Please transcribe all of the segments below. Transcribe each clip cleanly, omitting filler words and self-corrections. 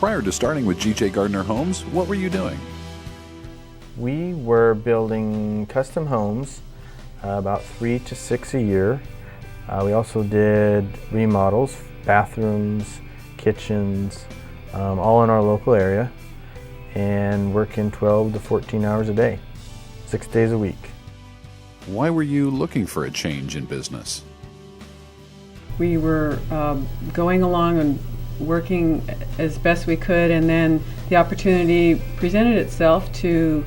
Prior to starting with G.J. Gardner Homes, what were you doing? We were building custom homes, about 3 to 6 a year. We also did remodels, bathrooms, kitchens, all in our local area, and working 12 to 14 hours a day, 6 days a week. Why were you looking for a change in business? We were going along and working as best we could, and then the opportunity presented itself to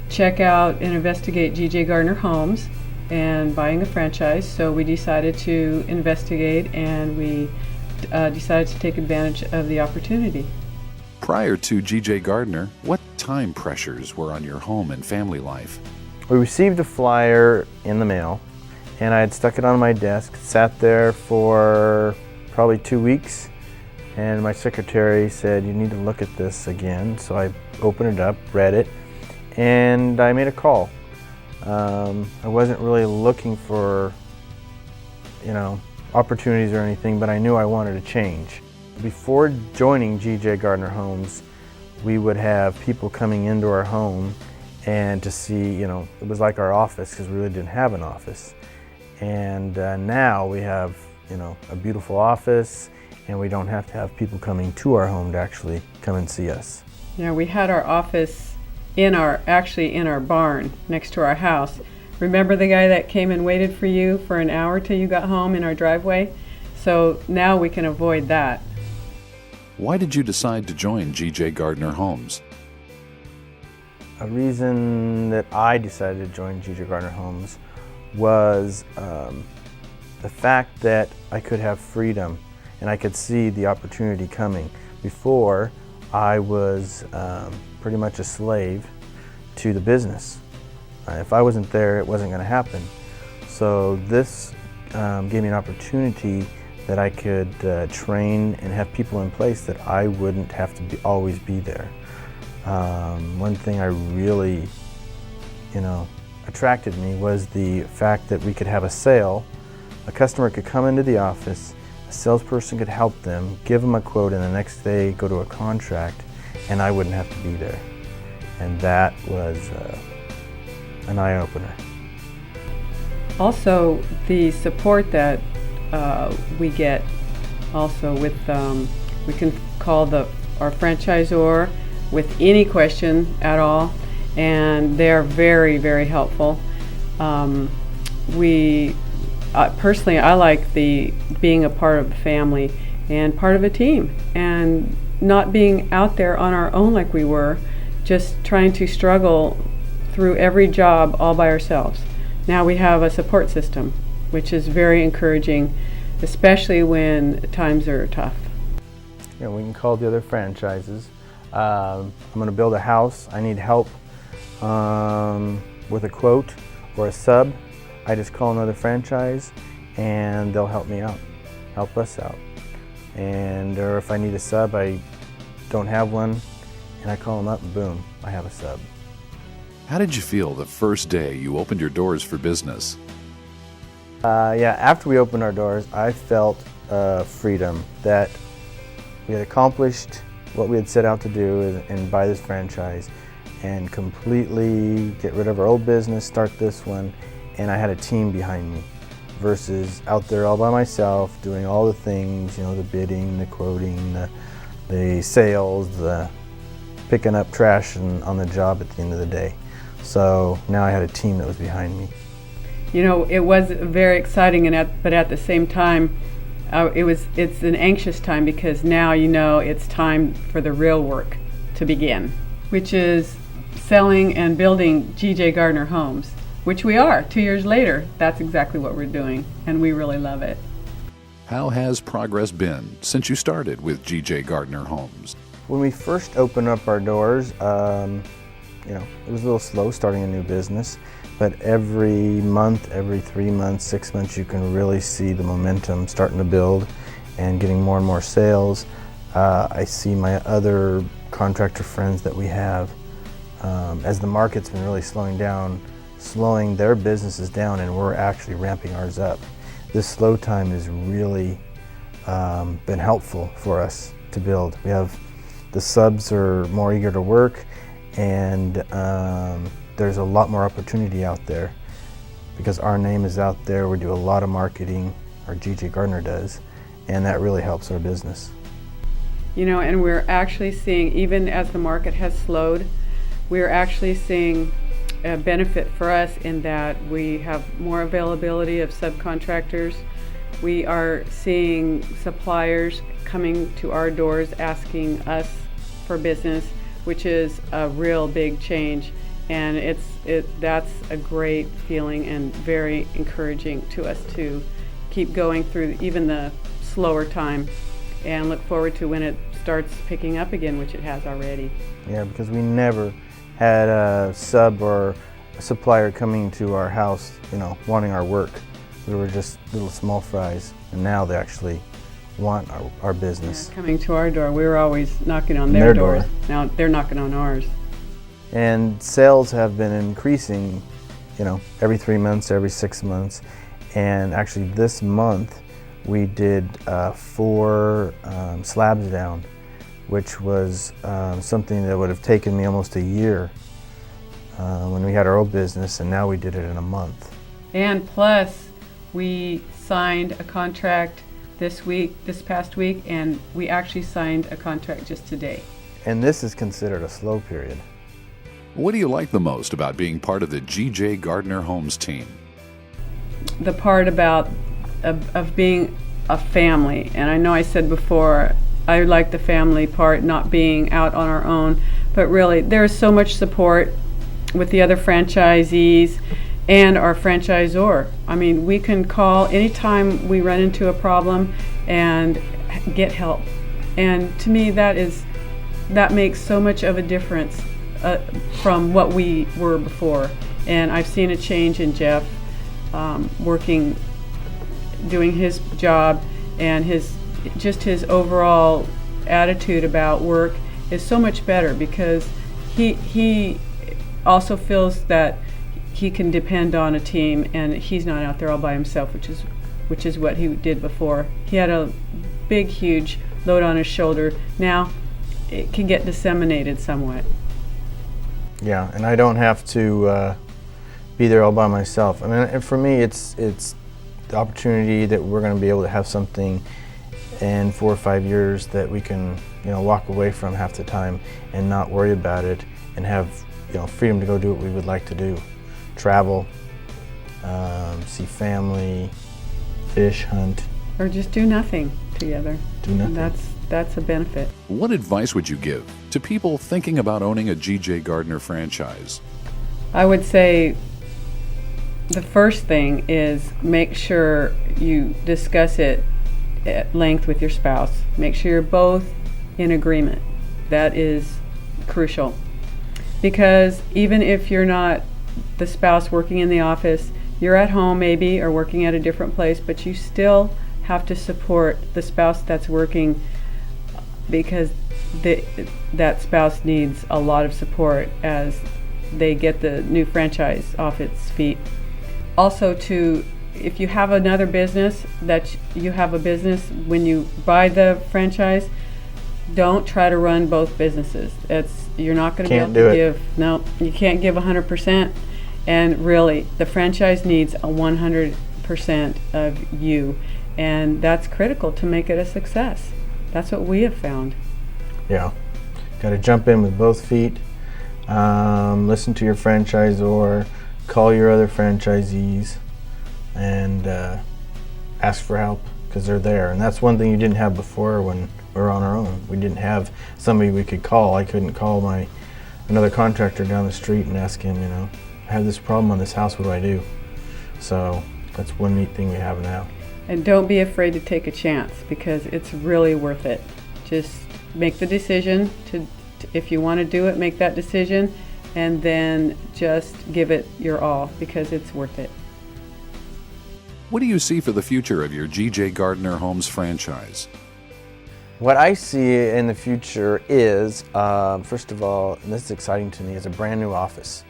check out and investigate G.J. Gardner Homes and buying a franchise. So we decided to investigate, and we decided to take advantage of the opportunity. Prior to G.J. Gardner, what time pressures were on your home and family life? We received a flyer in the mail, and I had stuck it on my desk, sat there for probably 2 weeks, and my secretary said, "You need to look at this again." So I opened it up, read it, and I made a call. I wasn't really looking for, opportunities or anything, but I knew I wanted to change. Before joining G.J. Gardner Homes, we would have people coming into our home and to see, it was like our office because we really didn't have an office. And now we have, a beautiful office, and we don't have to have people coming to our home to actually come and see us. Yeah, we had our office actually in our barn next to our house. Remember the guy that came and waited for you for an hour till you got home in our driveway? So now we can avoid that. Why did you decide to join G.J. Gardner Homes? A reason that I decided to join G.J. Gardner Homes was the fact that I could have freedom and I could see the opportunity coming. Before, I was pretty much a slave to the business. If I wasn't there, it wasn't going to happen. So this gave me an opportunity that I could train and have people in place that I wouldn't have to always be there. One thing I really, attracted me was the fact that we could have a sale. A customer could come into the office, a salesperson could help them, give them a quote, and the next day go to a contract, and I wouldn't have to be there. And that was an eye-opener. Also, the support that we get also with, we can call our franchisor with any question at all, and they're very, very helpful. Personally, I like being a part of a family and part of a team, and not being out there on our own like we were, just trying to struggle through every job all by ourselves. Now we have a support system, which is very encouraging, especially when times are tough. We can call the other franchises. I'm going to build a house. I need help with a quote or a sub. I just call another franchise and they'll help me out, help us out. Or if I need a sub, I don't have one, and I call them up and boom, I have a sub. How did you feel the first day you opened your doors for business? After we opened our doors, I felt freedom that we had accomplished what we had set out to do and buy this franchise and completely get rid of our old business, start this one, and I had a team behind me versus out there all by myself doing all the things, the bidding, the quoting, the sales, the picking up trash on the job at the end of the day. So now I had a team that was behind me. It was very exciting, but at the same time, it's an anxious time because now it's time for the real work to begin, which is selling and building G.J. Gardner Homes, which we are 2 years later. That's exactly what we're doing, and we really love it. How has progress been since you started with G.J. Gardner Homes? When we first opened up our doors, it was a little slow starting a new business, but every month, every 3 months, 6 months, you can really see the momentum starting to build and getting more and more sales. I see my other contractor friends that we have, as the market's been really slowing their businesses down, and we're actually ramping ours up. This slow time has really been helpful for us to build. We have the subs are more eager to work, and there's a lot more opportunity out there because our name is out there. We do a lot of marketing, or GJ Gardner does, and that really helps our business. You know, and we're actually seeing, even as the market has slowed, we're actually seeing a benefit for us in that we have more availability of subcontractors. We are seeing suppliers coming to our doors asking us for business, which is a real big change, and that's a great feeling and very encouraging to us to keep going through even the slower time and look forward to when it starts picking up again, which it has already. Yeah, because we never had a sub or a supplier coming to our house, wanting our work. We were just little small fries, and now they actually want our business. Yeah, coming to our door. We were always knocking on their doors. Now they're knocking on ours. And sales have been increasing, every 3 months, every 6 months. And actually this month we did 4 slabs down, which was something that would have taken me almost a year when we had our old business, and now we did it in a month. And plus, we signed a contract this past week, and we actually signed a contract just today. And this is considered a slow period. What do you like the most about being part of the GJ Gardner Homes team? The part about of being a family, and I know I said before, I like the family part, not being out on our own, but really there's so much support with the other franchisees and our franchisor. I mean, we can call anytime we run into a problem and get help. And to me, that makes so much of a difference from what we were before. And I've seen a change in Jeff doing his job, and his overall attitude about work is so much better because he also feels that he can depend on a team, and he's not out there all by himself, which is what he did before. He had a big, huge load on his shoulder. Now it can get disseminated somewhat. Yeah, and I don't have to be there all by myself. I mean, and for me, it's the opportunity that we're going to be able to have something in 4 or 5 years that we can, walk away from half the time and not worry about it, and have, freedom to go do what we would like to do. Travel, see family, fish, hunt. Or just do nothing together. Do nothing. And that's a benefit. What advice would you give to people thinking about owning a GJ Gardner franchise? I would say the first thing is make sure you discuss it at length with your spouse. Make sure you're both in agreement. That is crucial. Because even if you're not the spouse working in the office, you're at home maybe or working at a different place, but you still have to support the spouse that's working, because that spouse needs a lot of support as they get the new franchise off its feet. Also, if you have another business, when you buy the franchise, don't try to run both businesses. You're not going to be able to give. No, you can't give 100%. And really, the franchise needs a 100% of you, and that's critical to make it a success. That's what we have found. Yeah, got to jump in with both feet. Listen to your franchisor, call your other franchisees, and ask for help, because they're there. And that's one thing you didn't have before when we were on our own. We didn't have somebody we could call. I couldn't call another contractor down the street and ask him, I have this problem on this house, what do I do? So that's one neat thing we have now. And don't be afraid to take a chance, because it's really worth it. Just make the decision if you want to do it, make that decision, and then just give it your all, because it's worth it. What do you see for the future of your GJ Gardner Homes franchise? What I see in the future is, first of all, and this is exciting to me, is a brand new office.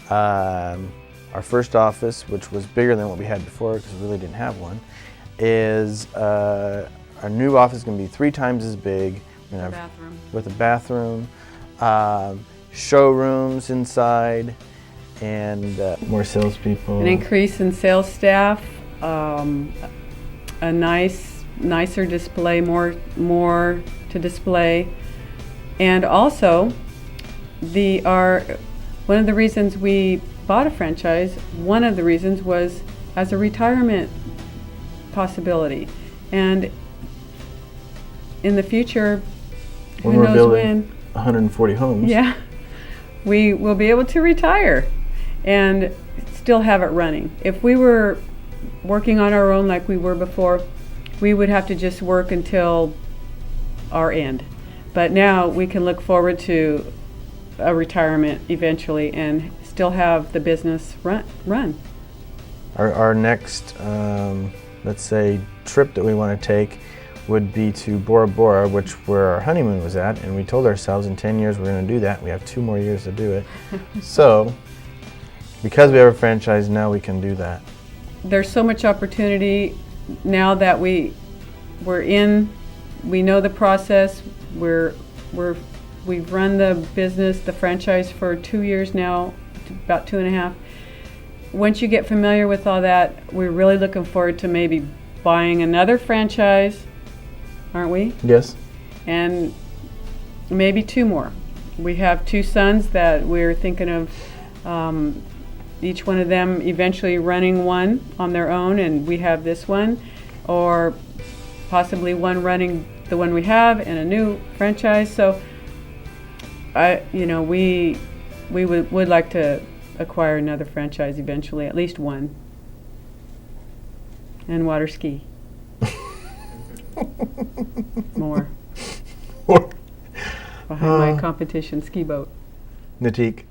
Our first office, which was bigger than what we had before because we really didn't have one, is our new office is going to be 3 times as big. We're gonna have Bathroom. with a bathroom, showrooms inside, and more salespeople. An increase in sales staff, a nicer display, more to display, and also one of the reasons we bought a franchise. One of the reasons was as a retirement possibility, and in the future, when who we're knows building when? 140 homes. Yeah, we will be able to retire and still have it running. If we were working on our own like we were before, we would have to just work until our end. But now we can look forward to a retirement eventually and still have the business run. Our next, let's say, trip that we want to take would be to Bora Bora, where our honeymoon was at, and we told ourselves in 10 years we're going to do that. We have 2 more years to do it. So, because we have a franchise now, we can do that. There's so much opportunity now that we know the process. We've run the business, the franchise, for 2 years now, about 2.5. Once you get familiar with all that, we're really looking forward to maybe buying another franchise, aren't we? Yes. And maybe 2 more. We have 2 sons that we're thinking of, each one of them eventually running one on their own, and we have this one, or possibly one running the one we have and a new franchise. So we would like to acquire another franchise eventually, at least one, and water ski. More. Behind my competition ski boat. Natik.